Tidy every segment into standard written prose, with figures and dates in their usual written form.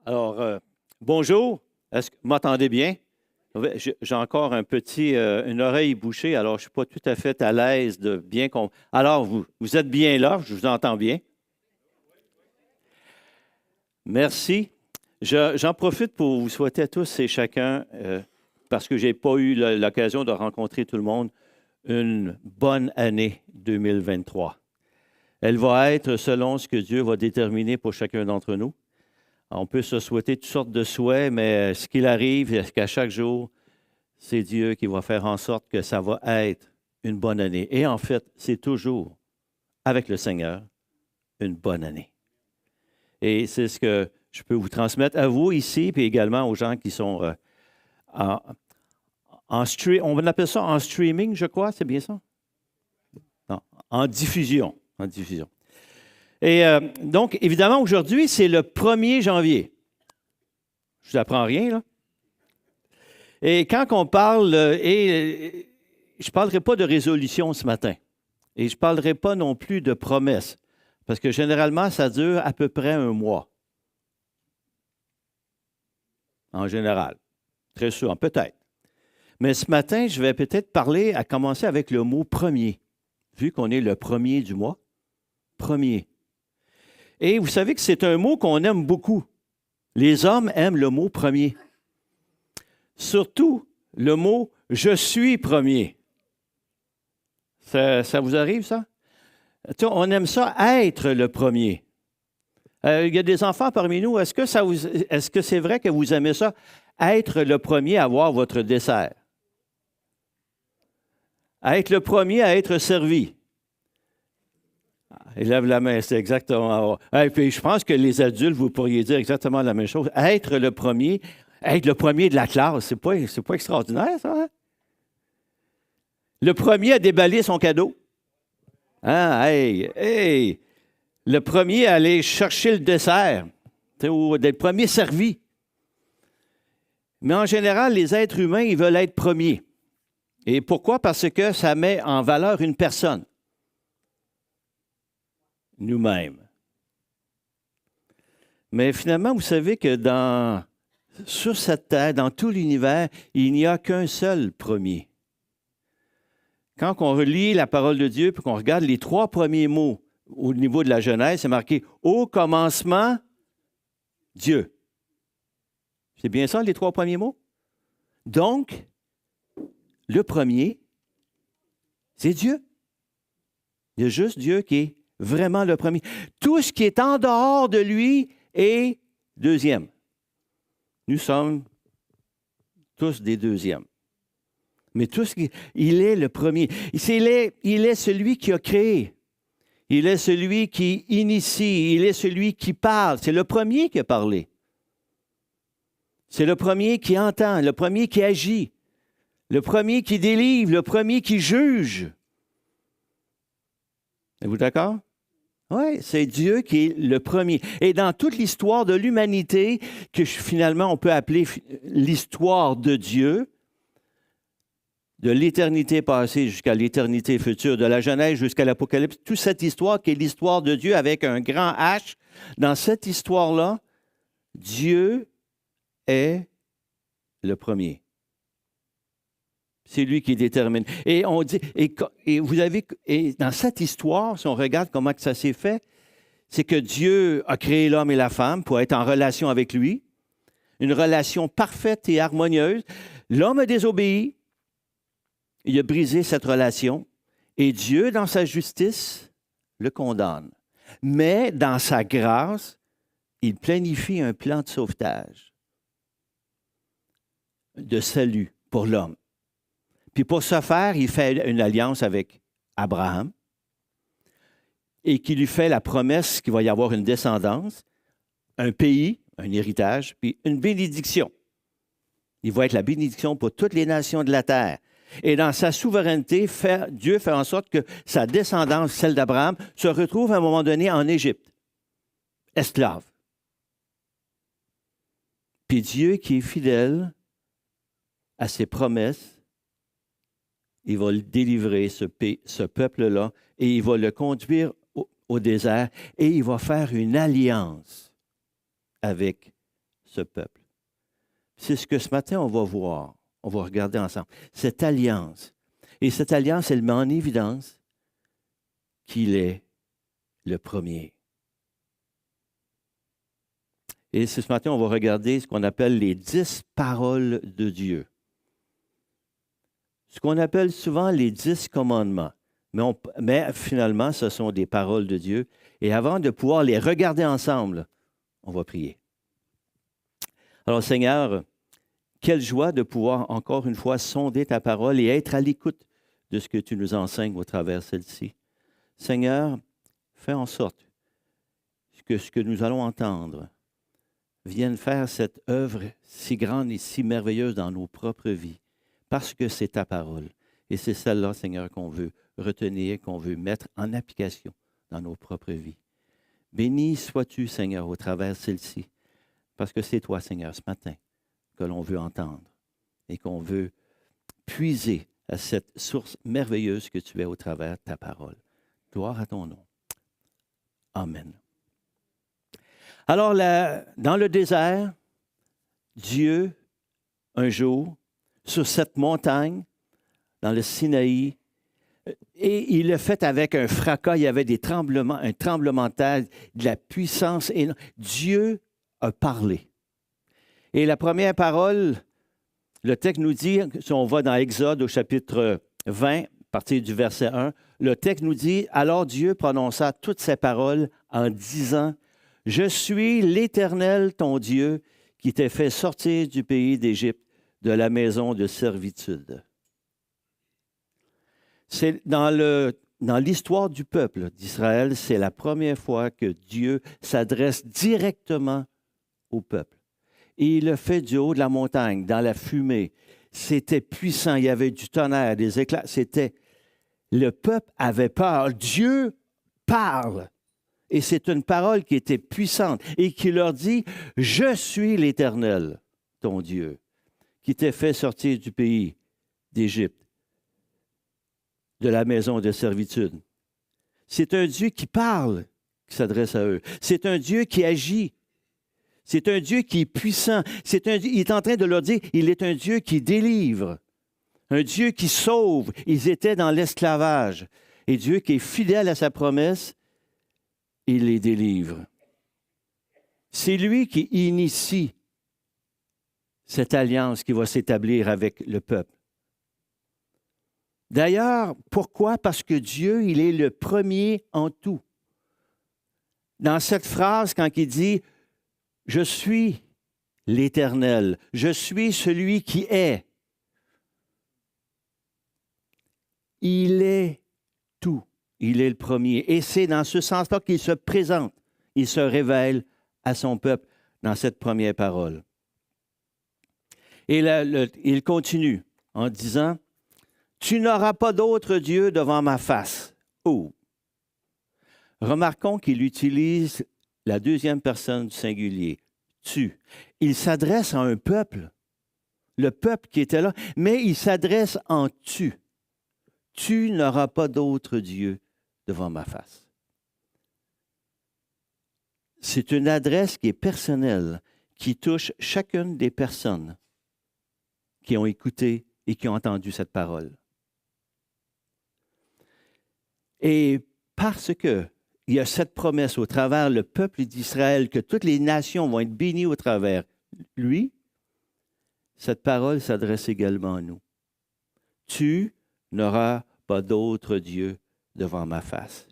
Alors, bonjour. Est-ce que vous m'entendez bien? J'ai encore une oreille bouchée, alors je ne suis pas tout à fait à l'aise de bien comprendre. Alors, vous êtes bien là, je vous entends bien. Merci. J'en profite pour vous souhaiter à tous et chacun, parce que je n'ai pas eu l'occasion de rencontrer tout le monde, une bonne année 2023. Elle va être selon ce que Dieu va déterminer pour chacun d'entre nous. On peut se souhaiter toutes sortes de souhaits, mais ce qu'il arrive, c'est qu'à chaque jour, c'est Dieu qui va faire en sorte que ça va être une bonne année. Et en fait, c'est toujours, avec le Seigneur, une bonne année. Et c'est ce que je peux vous transmettre à vous ici, puis également aux gens qui sont on appelle ça en streaming, je crois, c'est bien ça? Non, en diffusion. En diffusion. Et donc, évidemment, aujourd'hui, c'est le 1er janvier. Je ne vous apprends rien, là. Et quand on parle, je ne parlerai pas de résolution ce matin, et je ne parlerai pas non plus de promesses, parce que généralement, ça dure à peu près un mois. En général. Très souvent, peut-être. Mais ce matin, je vais peut-être commencer avec le mot premier, vu qu'on est le 1er du mois. Premier. Et vous savez que c'est un mot qu'on aime beaucoup. Les hommes aiment le mot premier. Surtout le mot « je suis premier ». Ça vous arrive, ça? On aime ça, être le premier. Il y a des enfants parmi nous. Est-ce que c'est vrai que vous aimez ça, être le premier à avoir votre dessert? À être le premier à être servi. Il lève la main, c'est exactement. Et puis, je pense que les adultes, vous pourriez dire exactement la même chose. Être le premier de la classe, c'est pas extraordinaire, ça? Hein? Le premier à déballer son cadeau. Hein? Hey! Le premier à aller chercher le dessert, ou d'être premier servi. Mais en général, les êtres humains, ils veulent être premiers. Et pourquoi? Parce que ça met en valeur une personne. Nous-mêmes. Mais finalement, vous savez que sur cette terre, dans tout l'univers, il n'y a qu'un seul premier. Quand on relit la parole de Dieu et qu'on regarde les 3 premiers mots au niveau de la Genèse, c'est marqué « Au commencement, Dieu ». C'est bien ça, les 3 premiers mots? Donc, le premier, c'est Dieu. Il y a juste Dieu qui est vraiment le premier. Tout ce qui est en dehors de lui est deuxième. Nous sommes tous des deuxièmes. Mais il est le premier. Il est celui qui a créé. Il est celui qui initie. Il est celui qui parle. C'est le premier qui a parlé. C'est le premier qui entend, le premier qui agit, le premier qui délivre, le premier qui juge. Êtes-vous d'accord? Oui, c'est Dieu qui est le premier. Et dans toute l'histoire de l'humanité, que finalement on peut appeler l'histoire de Dieu, de l'éternité passée jusqu'à l'éternité future, de la Genèse jusqu'à l'Apocalypse, toute cette histoire qui est l'histoire de Dieu avec un grand H, dans cette histoire-là, Dieu est le premier. C'est lui qui détermine. Et on dit, et dans cette histoire, si on regarde comment que ça s'est fait, c'est que Dieu a créé l'homme et la femme pour être en relation avec lui, une relation parfaite et harmonieuse. L'homme a désobéi, il a brisé cette relation, et Dieu, dans sa justice, le condamne. Mais dans sa grâce, il planifie un plan de sauvetage, de salut pour l'homme. Puis pour ce faire, il fait une alliance avec Abraham et qui lui fait la promesse qu'il va y avoir une descendance, un pays, un héritage, puis une bénédiction. Il va être la bénédiction pour toutes les nations de la terre. Et dans sa souveraineté, Dieu fait en sorte que sa descendance, celle d'Abraham, se retrouve à un moment donné en Égypte, esclave. Puis Dieu qui est fidèle à ses promesses, il va délivrer ce peuple-là et il va le conduire au désert et il va faire une alliance avec ce peuple. C'est ce que ce matin, on va voir, on va regarder ensemble. Cette alliance. Et cette alliance, elle met en évidence qu'il est le premier. Et ce matin, on va regarder ce qu'on appelle les 10 paroles de Dieu. Ce qu'on appelle souvent les 10 commandements. Mais finalement, ce sont des paroles de Dieu. Et avant de pouvoir les regarder ensemble, on va prier. Alors Seigneur, quelle joie de pouvoir encore une fois sonder ta parole et être à l'écoute de ce que tu nous enseignes au travers de celle-ci. Seigneur, fais en sorte que ce que nous allons entendre vienne faire cette œuvre si grande et si merveilleuse dans nos propres vies, parce que c'est ta parole. Et c'est celle-là, Seigneur, qu'on veut retenir, qu'on veut mettre en application dans nos propres vies. Béni sois-tu, Seigneur, au travers de celle-ci, parce que c'est toi, Seigneur, ce matin, que l'on veut entendre et qu'on veut puiser à cette source merveilleuse que tu es au travers de ta parole. Gloire à ton nom. Amen. Alors, dans le désert, Dieu, un jour, sur cette montagne, dans le Sinaï, et il l'a fait avec un fracas, il y avait des tremblements, un tremblement de terre, de la puissance. Et Dieu a parlé. Et la première parole, le texte nous dit, si on va dans Exode au chapitre 20, à partir du verset 1, le texte nous dit, « Alors Dieu prononça toutes ces paroles en disant, « Je suis l'Éternel, ton Dieu, qui t'ai fait sortir du pays d'Égypte, de la maison de servitude. » C'est dans l'histoire du peuple d'Israël, c'est la première fois que Dieu s'adresse directement au peuple. Et il le fait du haut de la montagne, dans la fumée. C'était puissant, il y avait du tonnerre, des éclats. Le peuple avait peur. Dieu parle. Et c'est une parole qui était puissante et qui leur dit, « Je suis l'Éternel, ton Dieu, qui t'ai fait sortir du pays d'Égypte, de la maison de servitude. » C'est un Dieu qui parle, qui s'adresse à eux. C'est un Dieu qui agit. C'est un Dieu qui est puissant. Il est en train de leur dire, il est un Dieu qui délivre, un Dieu qui sauve. Ils étaient dans l'esclavage. Et Dieu qui est fidèle à sa promesse, il les délivre. C'est lui qui initie cette alliance qui va s'établir avec le peuple. D'ailleurs, pourquoi? Parce que Dieu, il est le premier en tout. Dans cette phrase, quand il dit « Je suis l'Éternel, je suis celui qui est », il est tout. Il est le premier. Et c'est dans ce sens-là qu'il se présente, il se révèle à son peuple dans cette première parole. Et il continue en disant, « Tu n'auras pas d'autre Dieu devant ma face. » Oh! Remarquons qu'il utilise la deuxième personne du singulier, « tu ». Il s'adresse à un peuple, le peuple qui était là, mais il s'adresse en « tu ». « Tu n'auras pas d'autre Dieu devant ma face. » C'est une adresse qui est personnelle, qui touche chacune des personnes qui ont écouté et qui ont entendu cette parole. Et parce qu'il y a cette promesse au travers le peuple d'Israël, que toutes les nations vont être bénies au travers lui, cette parole s'adresse également à nous. Tu n'auras pas d'autre Dieu devant ma face.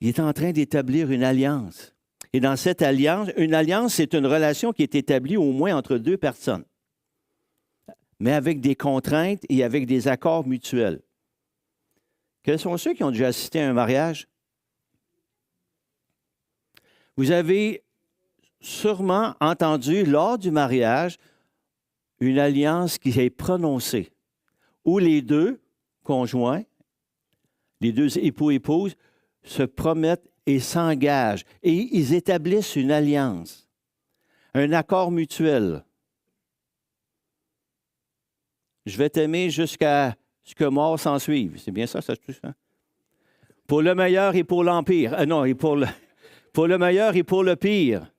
Il est en train d'établir une alliance. Et dans cette alliance, une alliance, c'est une relation qui est établie au moins entre deux personnes, mais avec des contraintes et avec des accords mutuels. Quels sont ceux qui ont déjà assisté à un mariage? Vous avez sûrement entendu lors du mariage une alliance qui est prononcée, où les deux conjoints, les deux époux-épouses, se promettent et s'engagent. Et ils établissent une alliance, un accord mutuel. Je vais t'aimer jusqu'à ce que mort s'en suive. C'est bien ça, ça se touche, hein? Pour le meilleur et pour l'empire. Non, pour le meilleur et pour le pire.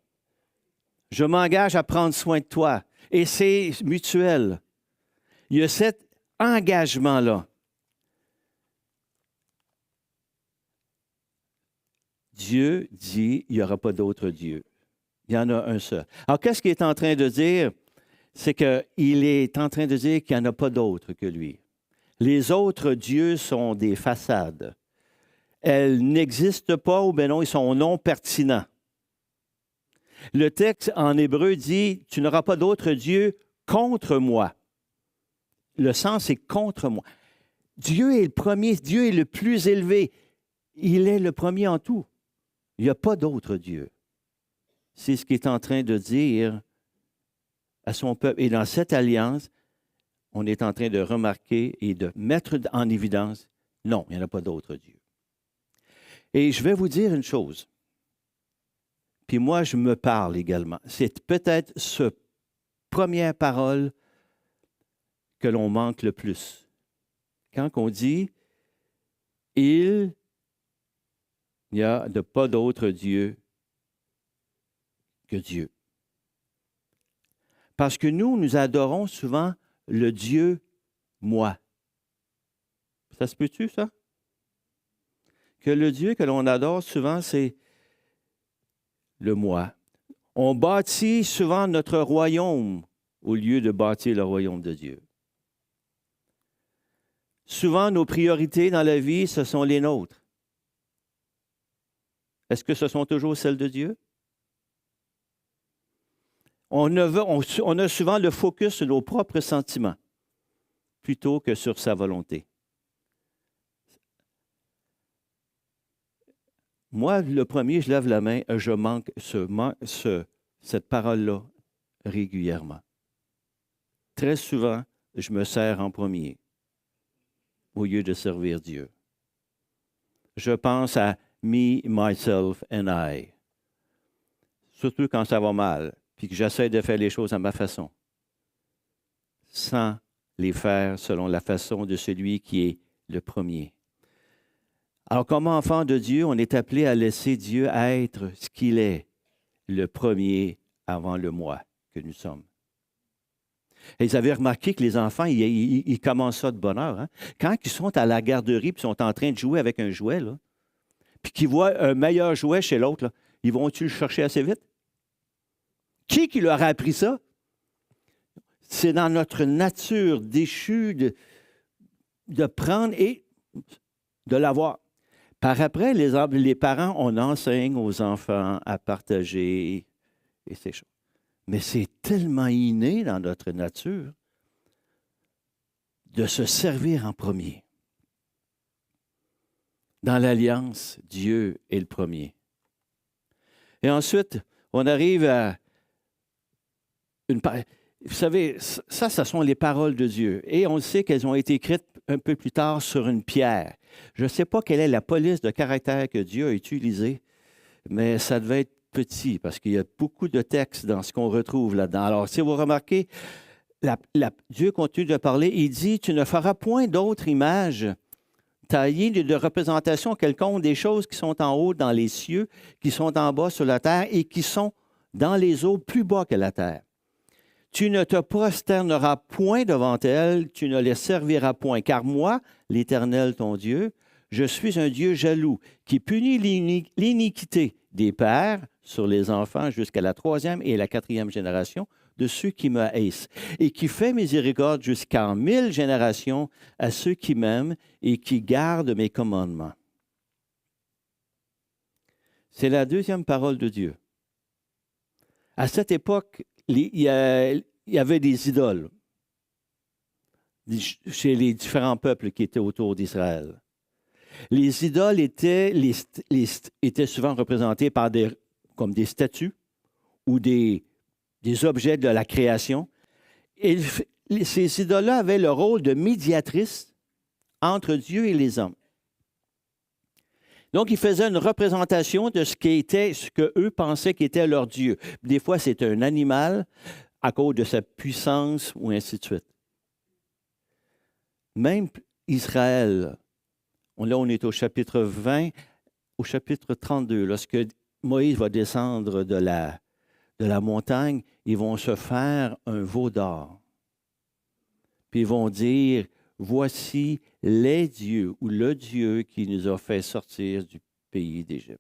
Je m'engage à prendre soin de toi. Et c'est mutuel. Il y a cet engagement-là. Dieu dit, il n'y aura pas d'autre Dieu. Il y en a un seul. Alors, qu'est-ce qu'il est en train de dire? C'est qu'il est en train de dire qu'il n'y en a pas d'autre que lui. Les autres dieux sont des façades. Elles n'existent pas ou bien non, ils sont non pertinents. Le texte en hébreu dit, tu n'auras pas d'autre Dieu contre moi. Le sens est contre moi. Dieu est le premier, Dieu est le plus élevé. Il est le premier en tout. Il n'y a pas d'autre Dieu. C'est ce qu'il est en train de dire à son peuple. Et dans cette alliance, on est en train de remarquer et de mettre en évidence, non, il n'y en a pas d'autre Dieu. Et je vais vous dire une chose. Puis moi, je me parle également. C'est peut-être cette première parole que l'on manque le plus. Quand on dit, il n'y a pas d'autre Dieu que Dieu. Parce que nous adorons souvent le Dieu moi. Ça se peut-tu, ça? Que le Dieu que l'on adore souvent, c'est le moi. On bâtit souvent notre royaume au lieu de bâtir le royaume de Dieu. Souvent, nos priorités dans la vie, ce sont les nôtres. Est-ce que ce sont toujours celles de Dieu? On a souvent le focus sur nos propres sentiments plutôt que sur sa volonté. Moi, le premier, je lève la main, je manque cette parole-là régulièrement. Très souvent, je me sers en premier au lieu de servir Dieu. Je pense à me, myself and I. Surtout quand ça va mal, puis que j'essaie de faire les choses à ma façon, sans les faire selon la façon de celui qui est le premier. Alors, comme enfant de Dieu, on est appelé à laisser Dieu être ce qu'il est, le premier avant le moi que nous sommes. Et vous avez remarqué que les enfants, ils commencent ça de bonne heure. Hein? Quand ils sont à la garderie et sont en train de jouer avec un jouet, là, puis qu'ils voient un meilleur jouet chez l'autre, là, ils vont-tu le chercher assez vite? Qui leur a appris ça? C'est dans notre nature déchue de prendre et de l'avoir. Par après, les parents, on enseigne aux enfants à partager et ces choses. Mais c'est tellement inné dans notre nature de se servir en premier. Dans l'alliance, Dieu est le premier. Et ensuite, on arrive à vous savez, ça sont les paroles de Dieu. Et on sait qu'elles ont été écrites un peu plus tard sur une pierre. Je ne sais pas quelle est la police de caractère que Dieu a utilisée, mais ça devait être petit parce qu'il y a beaucoup de textes dans ce qu'on retrouve là-dedans. Alors, si vous remarquez, Dieu continue de parler. Il dit, tu ne feras point d'autre image taillée de représentation quelconque des choses qui sont en haut dans les cieux, qui sont en bas sur la terre et qui sont dans les eaux plus bas que la terre. Tu ne te prosterneras point devant elles, tu ne les serviras point, car moi, l'Éternel ton Dieu, je suis un Dieu jaloux, qui punit l'iniquité des pères sur les enfants jusqu'à la 3e et la 4e génération de ceux qui me haïssent, et qui fait miséricorde jusqu'en 1000 générations à ceux qui m'aiment et qui gardent mes commandements. C'est la deuxième parole de Dieu. À cette époque, il y avait des idoles chez les différents peuples qui étaient autour d'Israël. Les idoles étaient souvent représentées par comme des statues ou des objets de la création. Et ces idoles-là avaient le rôle de médiatrice entre Dieu et les hommes. Donc, ils faisaient une représentation de ce qu'eux pensaient qu'était leur Dieu. Des fois, c'est un animal à cause de sa puissance ou ainsi de suite. Même Israël, là, on est au chapitre 20, au chapitre 32, lorsque Moïse va descendre de la montagne, ils vont se faire un veau d'or. Puis ils vont dire, voici les dieux ou le Dieu qui nous a fait sortir du pays d'Égypte.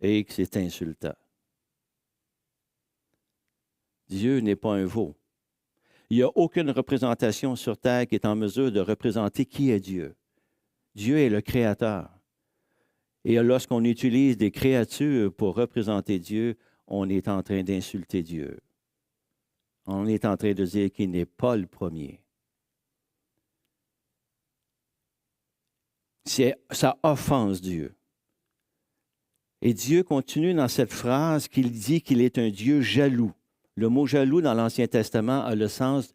Et que c'est insultant. Dieu n'est pas un veau. Il n'y a aucune représentation sur terre qui est en mesure de représenter qui est Dieu. Dieu est le Créateur. Et lorsqu'on utilise des créatures pour représenter Dieu, on est en train d'insulter Dieu. On est en train de dire qu'il n'est pas le premier. Ça offense Dieu. Et Dieu continue dans cette phrase qu'il dit qu'il est un Dieu jaloux. Le mot jaloux dans l'Ancien Testament a le sens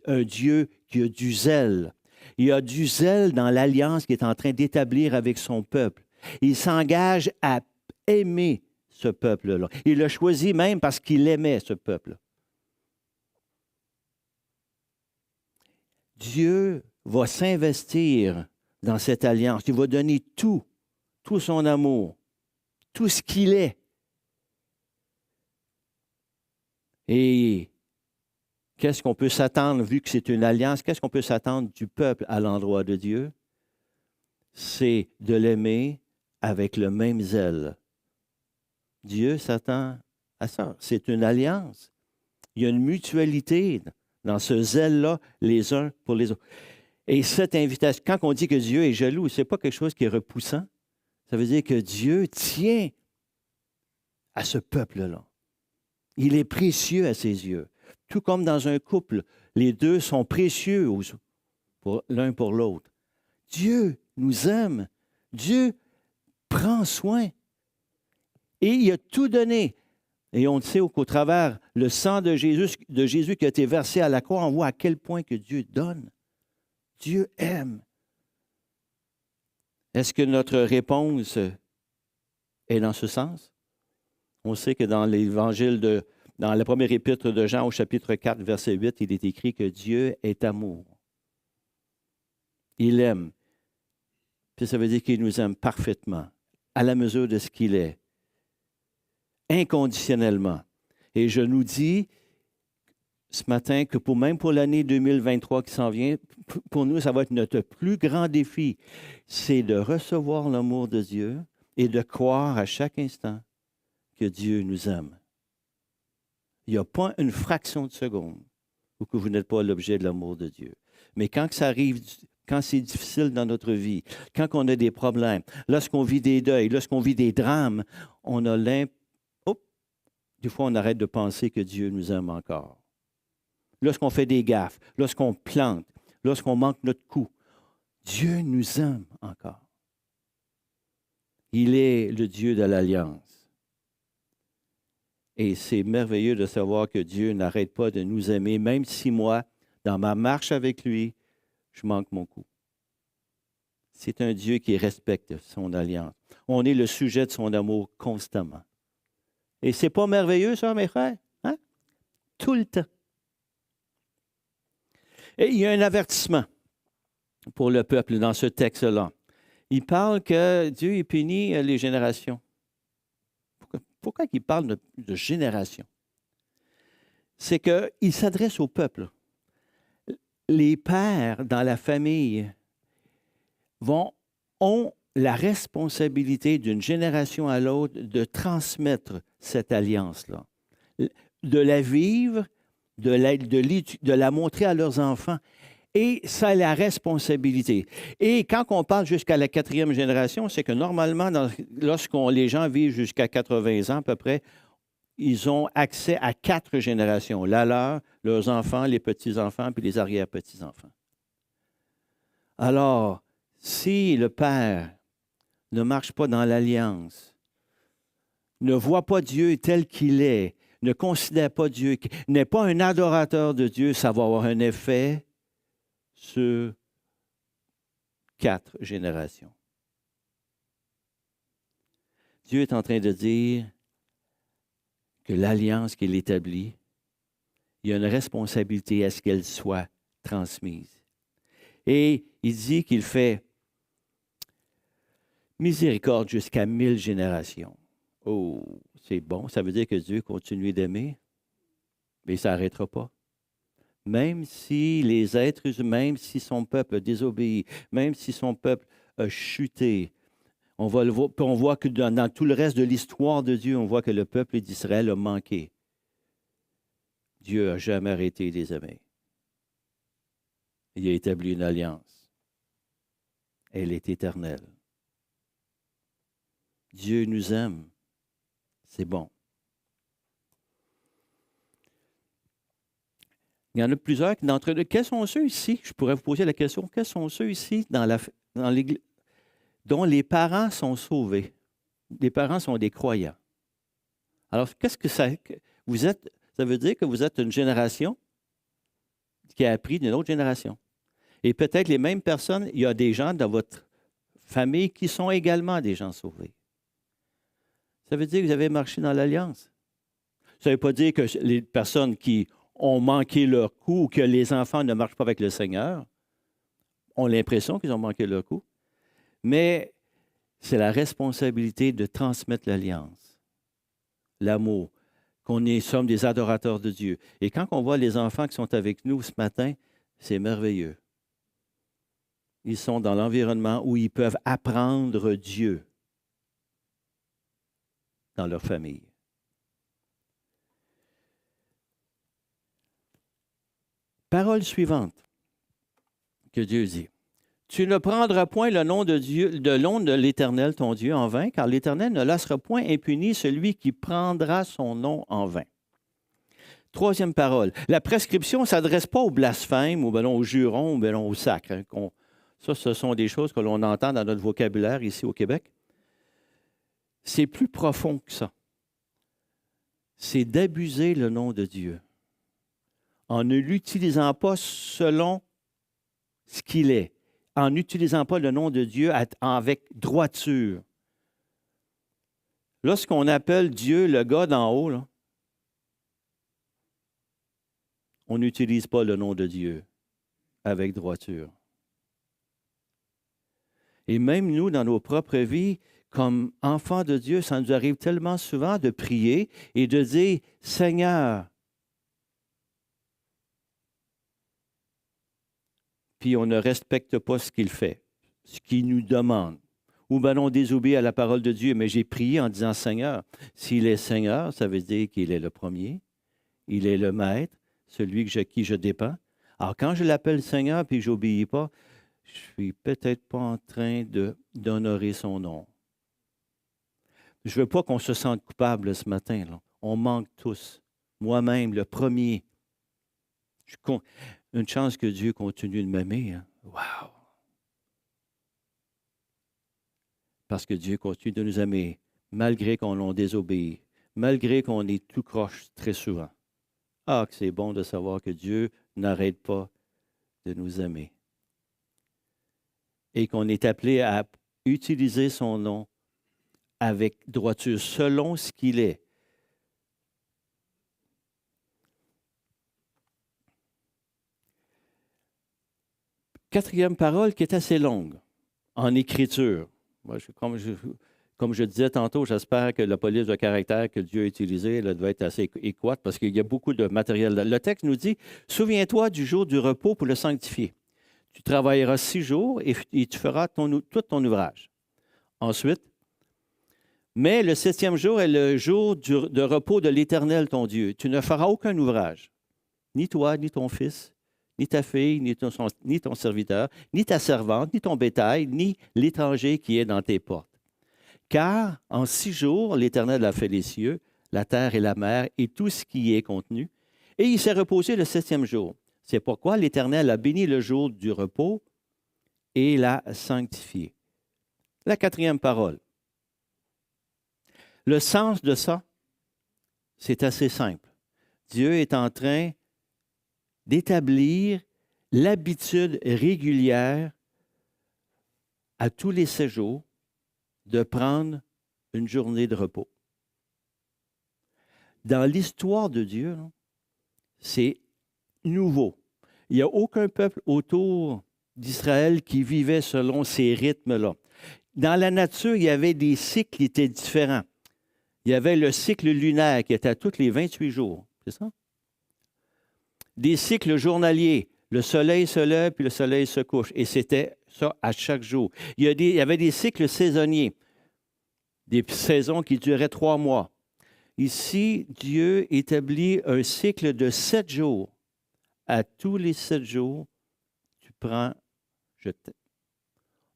d'un Dieu qui a du zèle. Il a du zèle dans l'alliance qu'il est en train d'établir avec son peuple. Il s'engage à aimer ce peuple-là. Il l'a choisi même parce qu'il aimait ce peuple. Dieu va s'investir dans cette alliance. Il va donner tout son amour, tout ce qu'il est. Et qu'est-ce qu'on peut s'attendre, vu que c'est une alliance, qu'est-ce qu'on peut s'attendre du peuple à l'endroit de Dieu? C'est de l'aimer avec le même zèle. Dieu s'attend à ça. C'est une alliance. Il y a une mutualité dans ce zèle-là, les uns pour les autres. Et cette invitation, quand on dit que Dieu est jaloux, ce n'est pas quelque chose qui est repoussant. Ça veut dire que Dieu tient à ce peuple-là. Il est précieux à ses yeux. Tout comme dans un couple, les deux sont précieux l'un pour l'autre. Dieu nous aime. Dieu prend soin. Et il a tout donné. Et on sait qu'au travers le sang de Jésus qui a été versé à la croix, on voit à quel point que Dieu donne. Dieu aime. Est-ce que notre réponse est dans ce sens? On sait que dans l'évangile dans la première épître de Jean au chapitre 4, verset 8, il est écrit que Dieu est amour. Il aime. Puis ça veut dire qu'il nous aime parfaitement, à la mesure de ce qu'il est, inconditionnellement. Et je nous dis ce matin que même pour l'année 2023 qui s'en vient, pour nous, ça va être notre plus grand défi, c'est de recevoir l'amour de Dieu et de croire à chaque instant que Dieu nous aime. Il n'y a pas une fraction de seconde où que vous n'êtes pas l'objet de l'amour de Dieu. Mais quand ça arrive, quand c'est difficile dans notre vie, quand on a des problèmes, lorsqu'on vit des deuils, lorsqu'on vit des drames, on a des fois, on arrête de penser que Dieu nous aime encore. Lorsqu'on fait des gaffes, lorsqu'on plante, lorsqu'on manque notre coup, Dieu nous aime encore. Il est le Dieu de l'Alliance. Et c'est merveilleux de savoir que Dieu n'arrête pas de nous aimer, même si moi, dans ma marche avec lui, je manque mon coup. C'est un Dieu qui respecte son alliance. On est le sujet de son amour constamment. Et c'est pas merveilleux, ça, mes frères? Hein? Tout le temps. Et il y a un avertissement pour le peuple dans ce texte-là. Il parle que Dieu punit les générations. Pourquoi il parle de génération? C'est qu'il s'adresse au peuple. Les pères dans la famille ont la responsabilité d'une génération à l'autre de transmettre cette alliance-là, de la vivre, de la montrer à leurs enfants. Et ça a la responsabilité. Et quand on parle jusqu'à la 4e génération, c'est que normalement, les gens vivent jusqu'à 80 ans à peu près, ils ont accès à 4 générations. La leur, leurs enfants, les petits-enfants, puis les arrière-petits-enfants. Alors, si le père ne marche pas dans l'alliance, ne voit pas Dieu tel qu'il est, ne considère pas Dieu, n'est pas un adorateur de Dieu, ça va avoir un effet sur 4 générations. Dieu est en train de dire que l'alliance qu'il établit, il y a une responsabilité à ce qu'elle soit transmise. Et il dit qu'il fait miséricorde jusqu'à 1000 générations. Oh, C'est bon, ça veut dire que Dieu continue d'aimer, mais il ne s'arrêtera pas. Même si les êtres humains, même si son peuple a désobéi, même si son peuple a chuté, on voit que dans tout le reste de l'histoire de Dieu, on voit que le peuple d'Israël a manqué. Dieu n'a jamais arrêté de les aimer. Il a établi une alliance. Elle est éternelle. Dieu nous aime. C'est bon. Il y en a plusieurs d'entre eux. Quels sont ceux ici? Je pourrais vous poser la question. Quels sont ceux ici dans l'Église dont les parents sont sauvés? Les parents sont des croyants. Alors, qu'est-ce que ça... Ça veut dire que vous êtes une génération qui a appris d'une autre génération. Et peut-être les mêmes personnes, il y a des gens dans votre famille qui sont également des gens sauvés. Ça veut dire que vous avez marché dans l'alliance. Ça ne veut pas dire que les personnes qui ont manqué leur coup ou que les enfants ne marchent pas avec le Seigneur ont l'impression qu'ils ont manqué leur coup. Mais c'est la responsabilité de transmettre l'alliance, l'amour, sommes des adorateurs de Dieu. Et quand on voit les enfants qui sont avec nous ce matin, c'est merveilleux. Ils sont dans l'environnement où ils peuvent apprendre Dieu dans leur famille. Parole suivante que Dieu dit. Tu ne prendras point le nom de Dieu, le nom de l'Éternel, ton Dieu, en vain, car l'Éternel ne laissera point impuni celui qui prendra son nom en vain. Troisième parole. La prescription ne s'adresse pas au blasphème, au juron, au sacre. Hein, ça, ce sont des choses que l'on entend dans notre vocabulaire ici au Québec. C'est plus profond que ça. C'est d'abuser le nom de Dieu en ne l'utilisant pas selon ce qu'il est, en n'utilisant pas le nom de Dieu avec droiture. Lorsqu'on appelle Dieu le gars d'en haut, là, on n'utilise pas le nom de Dieu avec droiture. Et même nous, dans nos propres vies, comme enfants de Dieu, ça nous arrive tellement souvent de prier et de dire « Seigneur ». Puis on ne respecte pas ce qu'il fait, ce qu'il nous demande. Ou bien on désobéit à la parole de Dieu, mais j'ai prié en disant « Seigneur ». S'il est Seigneur, ça veut dire qu'il est le premier, il est le maître, celui qui je dépends. Alors quand je l'appelle Seigneur puis que je n'obéis pas, je suis peut-être pas en train d'honorer son nom. Je ne veux pas qu'on se sente coupable ce matin. Là. On manque tous. Moi-même, le premier. Une chance que Dieu continue de m'aimer. Hein? Wow! Parce que Dieu continue de nous aimer, malgré qu'on l'on désobéit, malgré qu'on est tout croche très souvent. Ah, que c'est bon de savoir que Dieu n'arrête pas de nous aimer. Et qu'on est appelé à utiliser son nom avec droiture, selon ce qu'il est. Quatrième parole qui est assez longue en écriture. Moi, comme je disais tantôt, j'espère que la police de caractère que Dieu a utilisée devait être assez équate parce qu'il y a beaucoup de matériel. Le texte nous dit « Souviens-toi du jour du repos pour le sanctifier. Tu travailleras 6 jours et tu feras tout ton ouvrage. » Ensuite, « Mais le 7e jour est le jour de repos de l'Éternel, ton Dieu. Tu ne feras aucun ouvrage, ni toi, ni ton fils, ni ta fille, ni ton serviteur, ni ta servante, ni ton bétail, ni l'étranger qui est dans tes portes. Car en 6 jours, l'Éternel a fait les cieux, la terre et la mer, et tout ce qui y est contenu, et il s'est reposé le 7e jour. C'est pourquoi l'Éternel a béni le jour du repos et l'a sanctifié. » La 4e parole. Le sens de ça, c'est assez simple. Dieu est en train d'établir l'habitude régulière à tous les 7 jours de prendre une journée de repos. Dans l'histoire de Dieu, c'est nouveau. Il n'y a aucun peuple autour d'Israël qui vivait selon ces rythmes-là. Dans la nature, il y avait des cycles qui étaient différents. Il y avait le cycle lunaire qui était à tous les 28 jours. C'est ça? Des cycles journaliers. Le soleil se lève puis le soleil se couche. Et c'était ça à chaque jour. Il y avait des cycles saisonniers. Des saisons qui duraient 3 mois. Ici, Dieu établit un cycle de 7 jours. À tous les 7 jours, tu prends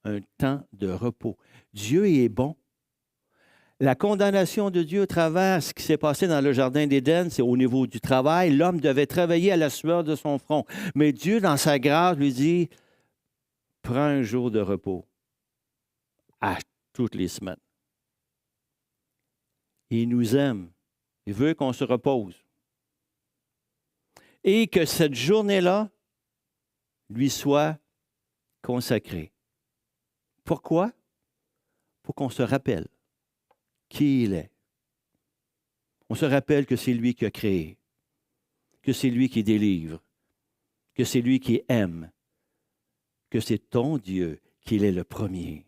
un temps de repos. Dieu est bon. La condamnation de Dieu au travers ce qui s'est passé dans le Jardin d'Éden, c'est au niveau du travail. L'homme devait travailler à la sueur de son front. Mais Dieu, dans sa grâce, lui dit, prends un jour de repos à toutes les semaines. Il nous aime. Il veut qu'on se repose. Et que cette journée-là lui soit consacrée. Pourquoi? Pour qu'on se rappelle qui il est. On se rappelle que c'est lui qui a créé, que c'est lui qui délivre, que c'est lui qui aime, que c'est ton Dieu, qu'il est le premier.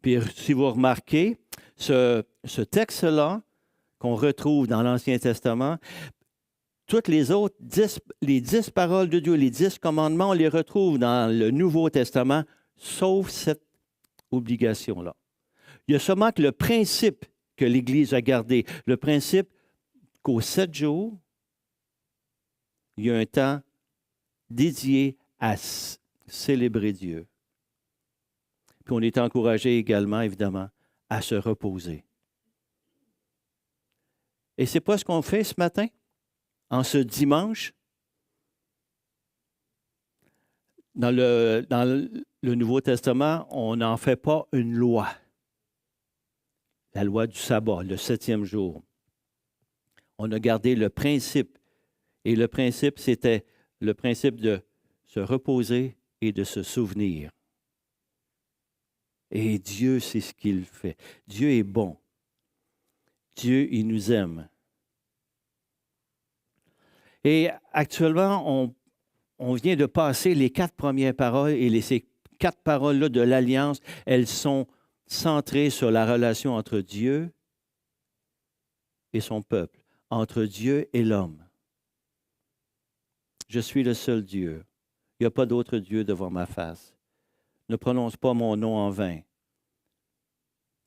Puis si vous remarquez, ce texte-là qu'on retrouve dans l'Ancien Testament, toutes les autres, les 10 paroles de Dieu, les 10 commandements, on les retrouve dans le Nouveau Testament, sauf cette obligation-là. Il y a seulement que le principe que l'Église a gardé, le principe qu'aux 7 jours, il y a un temps dédié à célébrer Dieu. Puis on est encouragé également, évidemment, à se reposer. Et ce n'est pas ce qu'on fait ce matin, en ce dimanche. Dans le Nouveau Testament, on n'en fait pas une loi. La loi du sabbat, le 7e jour. On a gardé le principe. Et le principe, c'était le principe de se reposer et de se souvenir. Et Dieu, c'est ce qu'il fait. Dieu est bon. Dieu, il nous aime. Et actuellement, on vient de passer les 4 premières paroles et ces 4 paroles-là de l'Alliance, elles sont centrées sur la relation entre Dieu et son peuple, entre Dieu et l'homme. Je suis le seul Dieu. Il n'y a pas d'autre Dieu devant ma face. Ne prononce pas mon nom en vain.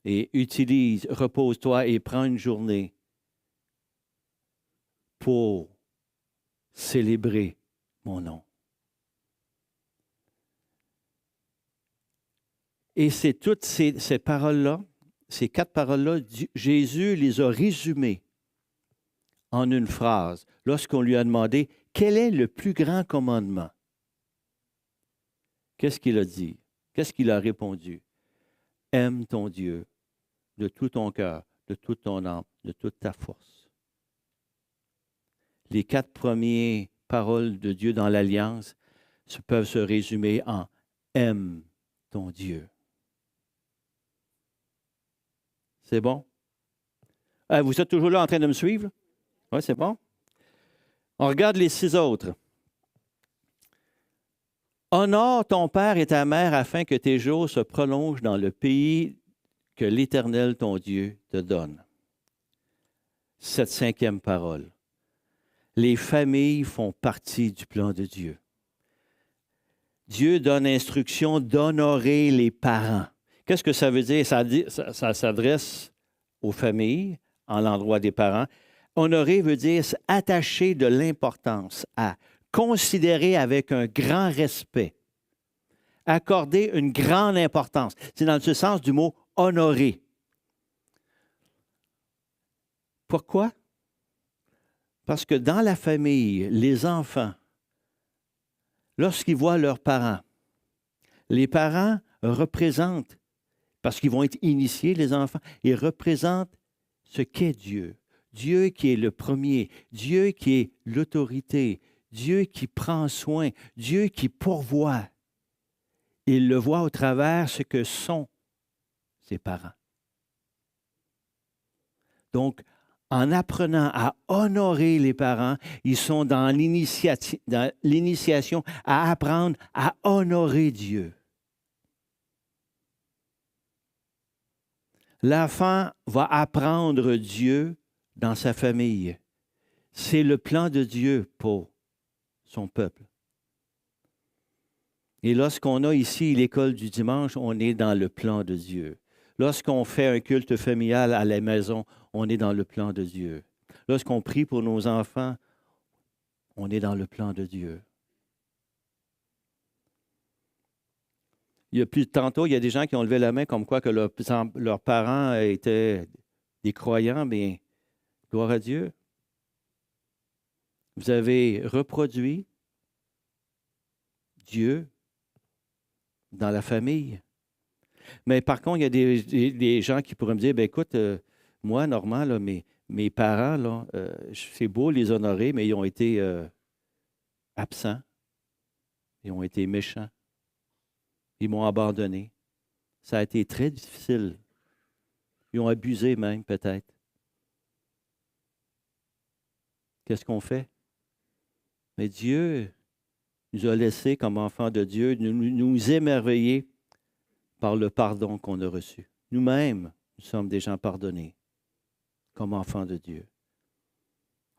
Et repose-toi et prends une journée pour célébrer mon nom. Et c'est toutes ces paroles-là, ces 4 paroles-là, Jésus les a résumées en une phrase lorsqu'on lui a demandé quel est le plus grand commandement. Qu'est-ce qu'il a dit? Qu'est-ce qu'il a répondu? Aime ton Dieu de tout ton cœur, de toute ton âme, de toute ta force. Les 4 premières paroles de Dieu dans l'Alliance peuvent se résumer en aime ton Dieu. C'est bon? Vous êtes toujours là en train de me suivre? Oui, c'est bon? On regarde les 6 autres. Honore ton père et ta mère afin que tes jours se prolongent dans le pays que l'Éternel, ton Dieu, te donne. Cette 5e parole. Les familles font partie du plan de Dieu. Dieu donne instruction d'honorer les parents. Qu'est-ce que ça veut dire? Ça s'adresse aux familles, en l'endroit des parents. Honorer veut dire attacher de l'importance à, considérer avec un grand respect, accorder une grande importance. C'est dans le sens du mot honorer. Pourquoi? Parce que dans la famille, les enfants, lorsqu'ils voient leurs parents, les parents représentent, parce qu'ils vont être initiés, les enfants, ils représentent ce qu'est Dieu. Dieu qui est le premier, Dieu qui est l'autorité, Dieu qui prend soin, Dieu qui pourvoit. Il le voit au travers ce que sont ses parents. Donc, en apprenant à honorer les parents, ils sont dans l'initiation à apprendre à honorer Dieu. L'enfant va apprendre Dieu dans sa famille. C'est le plan de Dieu pour son peuple. Et lorsqu'on a ici l'école du dimanche, on est dans le plan de Dieu. Lorsqu'on fait un culte familial à la maison, on est dans le plan de Dieu. Lorsqu'on prie pour nos enfants, on est dans le plan de Dieu. Tantôt, il y a des gens qui ont levé la main comme quoi que leurs parents étaient des croyants, mais gloire à Dieu. Vous avez reproduit Dieu dans la famille. Mais par contre, il y a des gens qui pourraient me dire, ben écoute, moi, Normand, là, mes parents, là, c'est beau les honorer, mais ils ont été absents. Ils ont été méchants. Ils m'ont abandonné. Ça a été très difficile. Ils ont abusé même, peut-être. Qu'est-ce qu'on fait? Mais Dieu nous a laissés, comme enfants de Dieu, nous émerveiller par le pardon qu'on a reçu. Nous-mêmes, nous sommes des gens pardonnés, comme enfants de Dieu.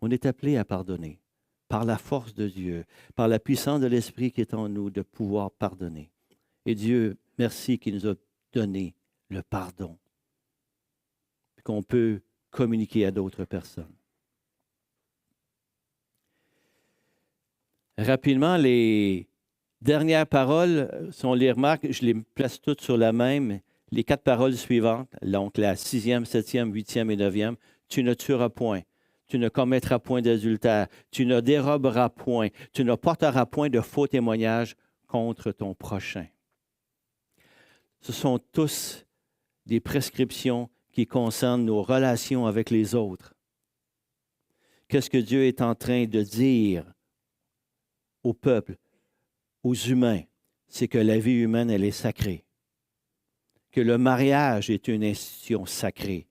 On est appelés à pardonner, par la force de Dieu, par la puissance de l'Esprit qui est en nous, de pouvoir pardonner. Et Dieu, merci qu'il nous a donné le pardon, qu'on peut communiquer à d'autres personnes. Rapidement, les dernières paroles, si on les remarque, je les place toutes sur la même. Les 4 paroles suivantes, donc la 6e, 7e, 8e et 9e. Tu ne tueras point, tu ne commettras point d'adultère, tu ne déroberas point, tu ne porteras point de faux témoignages contre ton prochain. Ce sont tous des prescriptions qui concernent nos relations avec les autres. Qu'est-ce que Dieu est en train de dire au peuple, aux humains? C'est que la vie humaine, elle est sacrée. Que le mariage est une institution sacrée.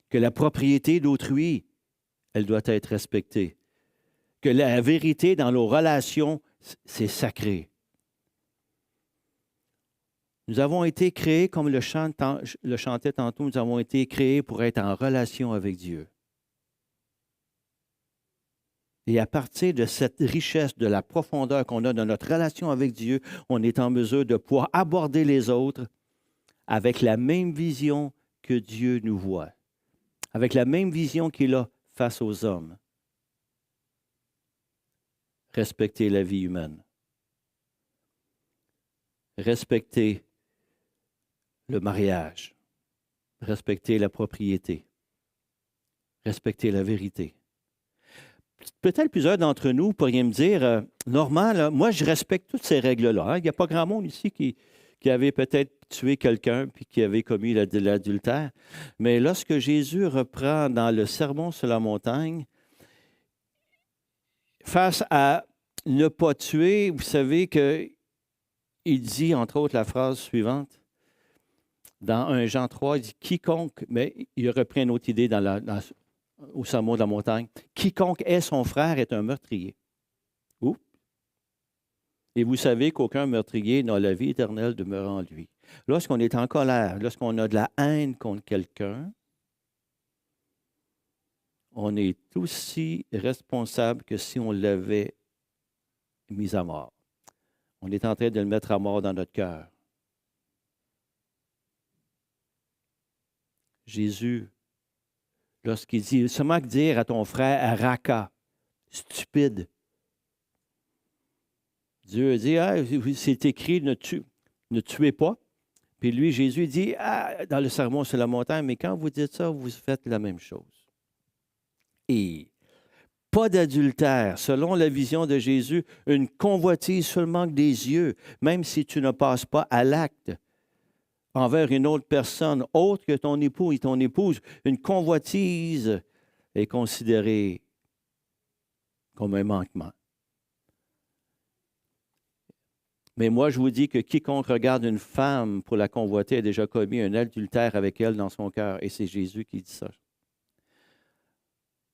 Que la propriété d'autrui, elle doit être respectée. Que la vérité dans nos relations, c'est sacré. Nous avons été créés, comme le chantait tantôt, nous avons été créés pour être en relation avec Dieu. Et à partir de cette richesse, de la profondeur qu'on a dans notre relation avec Dieu, on est en mesure de pouvoir aborder les autres avec la même vision que Dieu nous voit, avec la même vision qu'il a face aux hommes. Respecter la vie humaine. Respecter le mariage. Respecter la propriété. Respecter la vérité. Peut-être plusieurs d'entre nous pourraient me dire, Normand, là, moi, je respecte toutes ces règles-là. Hein. Il n'y a pas grand monde ici qui avait peut-être tué quelqu'un puis qui avait commis l'adultère. Mais lorsque Jésus reprend dans le Sermon sur la montagne, face à ne pas tuer, vous savez qu'il dit, entre autres, la phrase suivante. Dans 1 Jean 3, il dit « Quiconque », mais il reprend une autre idée au Sermon de la montagne, « Quiconque est son frère est un meurtrier. » Oups. Et vous savez qu'aucun meurtrier n'a la vie éternelle demeurant en lui. Lorsqu'on est en colère, lorsqu'on a de la haine contre quelqu'un, on est aussi responsable que si on l'avait mis à mort. On est en train de le mettre à mort dans notre cœur. Jésus, lorsqu'il dit, seulement que dire à ton frère, Raka, stupide. Dieu dit, c'est écrit, ne tuez pas. Puis lui, Jésus dit, dans le Sermon sur la montagne, mais quand vous dites ça, vous faites la même chose. Et pas d'adultère. Selon la vision de Jésus, une convoitise seulement des yeux, même si tu ne passes pas à l'acte envers une autre personne, autre que ton époux et ton épouse, une convoitise est considérée comme un manquement. Mais moi, je vous dis que quiconque regarde une femme pour la convoiter a déjà commis un adultère avec elle dans son cœur. Et c'est Jésus qui dit ça.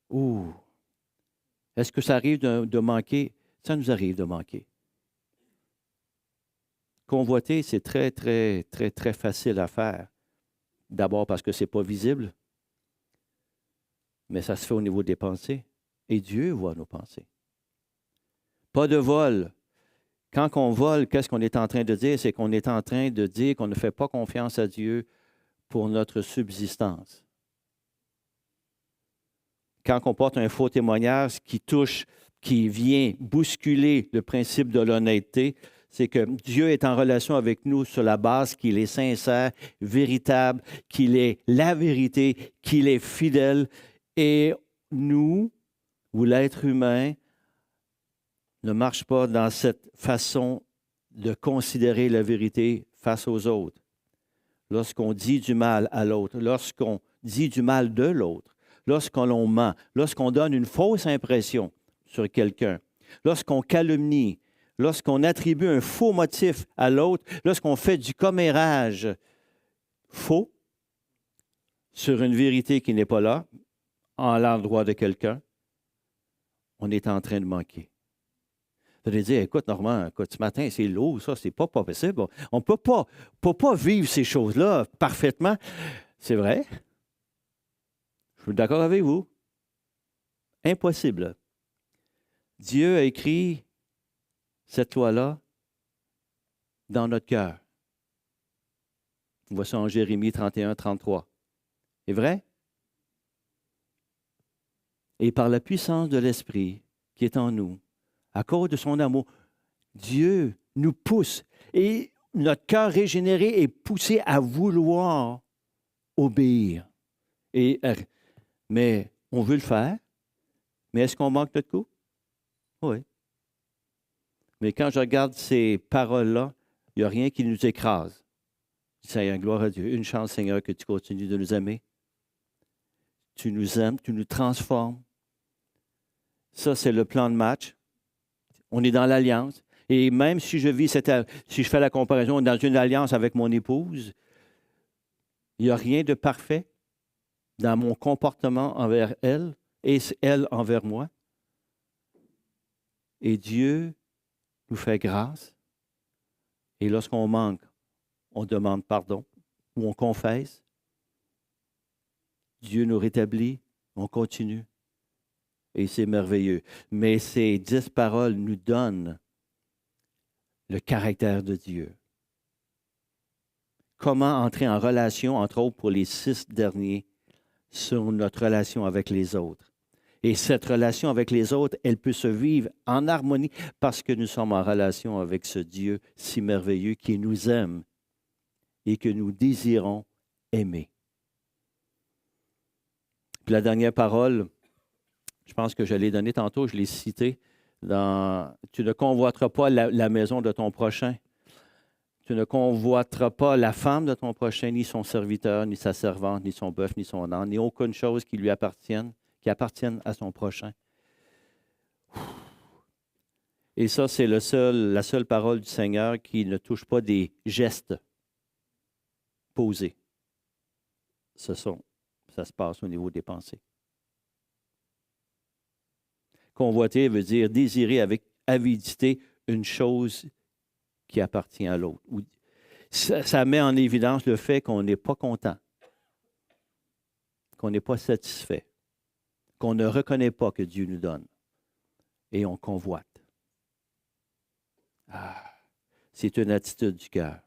Ouh! Est-ce que ça arrive de manquer? Ça nous arrive de manquer. Convoiter, c'est très, très, très, très facile à faire. D'abord parce que ce n'est pas visible, mais ça se fait au niveau des pensées. Et Dieu voit nos pensées. Pas de vol. Quand on vole, qu'est-ce qu'on est en train de dire? C'est qu'on est en train de dire qu'on ne fait pas confiance à Dieu pour notre subsistance. Quand on porte un faux témoignage qui vient bousculer le principe de l'honnêteté, c'est que Dieu est en relation avec nous sur la base qu'il est sincère, véritable, qu'il est la vérité, qu'il est fidèle. Et nous, ou l'être humain, ne marche pas dans cette façon de considérer la vérité face aux autres. Lorsqu'on dit du mal à l'autre, lorsqu'on dit du mal de l'autre, lorsqu'on ment, lorsqu'on donne une fausse impression sur quelqu'un, lorsqu'on calomnie, lorsqu'on attribue un faux motif à l'autre, lorsqu'on fait du commérage faux sur une vérité qui n'est pas là, en l'endroit de quelqu'un, on est en train de manquer. Vous allez dire, écoute, Normand, écoute, ce matin, c'est lourd, ça, c'est pas possible. On ne peut pas vivre ces choses-là parfaitement. C'est vrai. Je suis d'accord avec vous. Impossible. Dieu a écrit cette loi-là dans notre cœur. On voit ça en Jérémie 31, 33. C'est vrai? Et par la puissance de l'Esprit qui est en nous, à cause de son amour, Dieu nous pousse et notre cœur régénéré est poussé à vouloir obéir. Mais on veut le faire, mais est-ce qu'on manque notre coup? Oui. Mais quand je regarde ces paroles-là, il n'y a rien qui nous écrase. Seigneur, gloire à Dieu. Une chance, Seigneur, que tu continues de nous aimer. Tu nous aimes, tu nous transformes. Ça, c'est le plan de match. On est dans l'alliance. Et même si je fais la comparaison dans une alliance avec mon épouse, il n'y a rien de parfait dans mon comportement envers elle et elle envers moi. Et Dieu nous fait grâce. Et lorsqu'on manque, on demande pardon ou on confesse. Dieu nous rétablit, on continue. Et c'est merveilleux. Mais ces 10 paroles nous donnent le caractère de Dieu. Comment entrer en relation, entre autres pour les 6 derniers, sur notre relation avec les autres. Et cette relation avec les autres, elle peut se vivre en harmonie parce que nous sommes en relation avec ce Dieu si merveilleux qui nous aime et que nous désirons aimer. Puis la dernière parole, je pense que je l'ai donnée tantôt, je l'ai citée dans « Tu ne convoiteras pas la maison de ton prochain. Tu ne convoiteras pas la femme de ton prochain, ni son serviteur, ni sa servante, ni son bœuf, ni son âne, ni aucune chose qui lui appartienne, qui appartienne à son prochain. » Et ça, c'est la seule parole du Seigneur qui ne touche pas des gestes posés. Ça se passe au niveau des pensées. Convoiter veut dire désirer avec avidité une chose qui appartient à l'autre. Ça met en évidence le fait qu'on n'est pas content, qu'on n'est pas satisfait, qu'on ne reconnaît pas que Dieu nous donne. Et on convoite. C'est une attitude du cœur.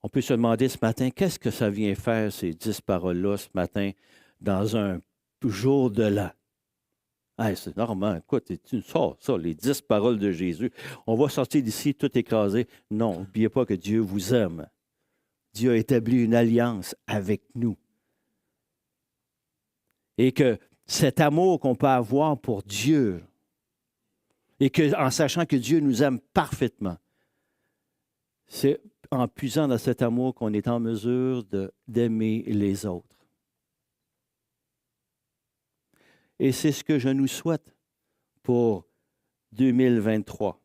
On peut se demander ce matin, qu'est-ce que ça vient faire, ces 10 paroles-là, ce matin, dans un jour de l'an? C'est normal. Écoute, tu sors ça, les 10 paroles de Jésus. On va sortir d'ici tout écrasé. Non, n'oubliez pas que Dieu vous aime. Dieu a établi une alliance avec nous. Et que cet amour qu'on peut avoir pour Dieu, et en sachant que Dieu nous aime parfaitement, c'est en puisant dans cet amour qu'on est en mesure d'aimer les autres. Et c'est ce que je nous souhaite pour 2023.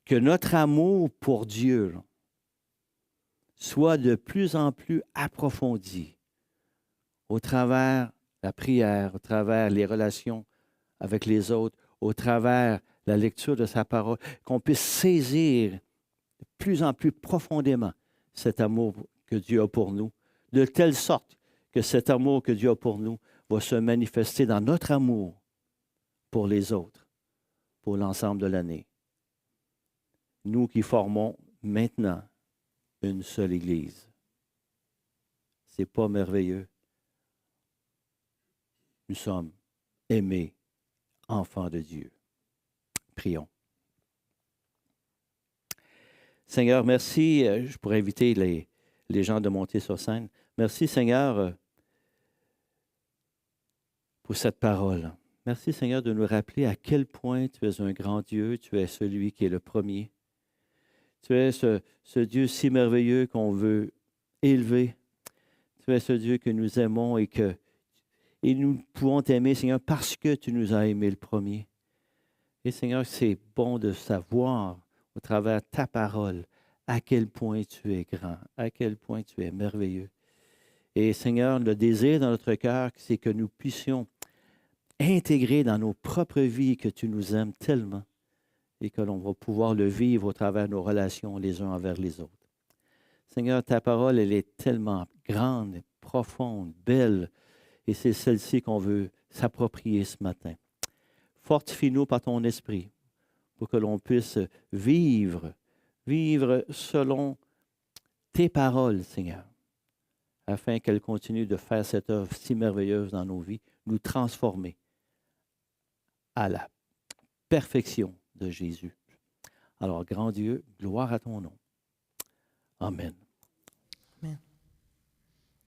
Que notre amour pour Dieu soit de plus en plus approfondi au travers la prière, au travers les relations avec les autres, au travers la lecture de sa parole, qu'on puisse saisir de plus en plus profondément cet amour que Dieu a pour nous, de telle sorte que cet amour que Dieu a pour nous va se manifester dans notre amour pour les autres, pour l'ensemble de l'année. Nous qui formons maintenant une seule Église. C'est pas merveilleux? Nous sommes aimés, enfants de Dieu. Prions. Seigneur, merci. Je pourrais inviter les gens de monter sur scène. Merci, Seigneur, pour cette parole. Merci, Seigneur, de nous rappeler à quel point tu es un grand Dieu. Tu es celui qui est le premier. Tu es ce Dieu si merveilleux qu'on veut élever. Tu es ce Dieu que nous aimons et nous pouvons t'aimer, Seigneur, parce que tu nous as aimés le premier. Et Seigneur, c'est bon de savoir au travers de ta parole à quel point tu es grand, à quel point tu es merveilleux. Et Seigneur, le désir dans notre cœur, c'est que nous puissions intégrer dans nos propres vies que tu nous aimes tellement et que l'on va pouvoir le vivre au travers de nos relations les uns envers les autres. Seigneur, ta parole, elle est tellement grande, profonde, belle, et c'est celle-ci qu'on veut s'approprier ce matin. Fortifie-nous par ton esprit pour que l'on puisse vivre selon tes paroles, Seigneur, afin qu'elles continuent de faire cette œuvre si merveilleuse dans nos vies, nous transformer à la perfection de Jésus. Alors, grand Dieu, gloire à ton nom. Amen.